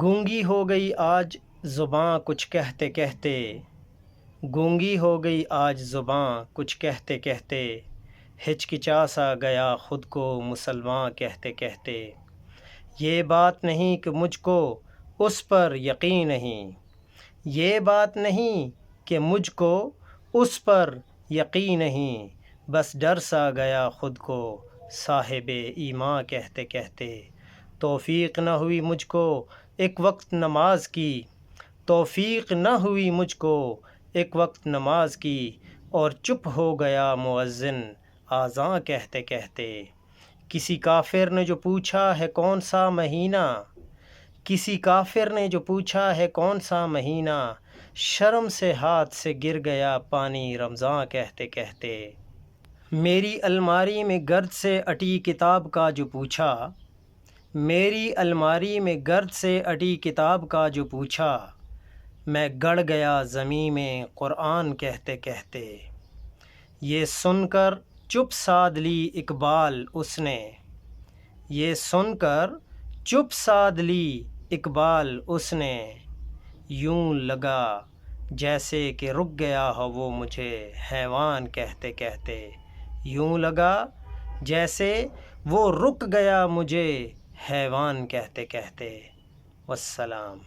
گونگی ہو گئی آج زباں کچھ کہتے کہتے، گونگی ہو گئی آج زباں کچھ کہتے کہتے، ہچکچا سا گیا خود کو مسلماں کہتے کہتے۔ یہ بات نہیں کہ مجھ کو اس پر یقین نہیں، یہ بات نہیں کہ مجھ کو اس پر یقین نہیں، بس ڈر سا گیا خود کو صاحب ایماں کہتے کہتے۔ توفیق نہ ہوئی مجھ کو ایک وقت نماز کی، توفیق نہ ہوئی مجھ کو ایک وقت نماز کی، اور چپ ہو گیا مؤذن آذاں کہتے کہتے۔ کسی کافر نے جو پوچھا ہے کون سا مہینہ، کسی کافر نے جو پوچھا ہے کون سا مہینہ، شرم سے ہاتھ سے گر گیا پانی رمضاں کہتے کہتے۔ میری الماری میں گرد سے اٹی کتاب کا جو پوچھا، میری الماری میں گرد سے اٹی کتاب کا جو پوچھا، میں گڑ گیا زمین میں قرآن کہتے کہتے۔ یہ سن کر چپ سادھ لی اقبال اس نے، یہ سن کر چپ سادھ لی اقبال اس نے، یوں لگا جیسے کہ رک گیا ہو وہ مجھے حیوان کہتے کہتے، یوں لگا جیسے وہ رک گیا مجھے حیوان کہتے کہتے۔ والسلام۔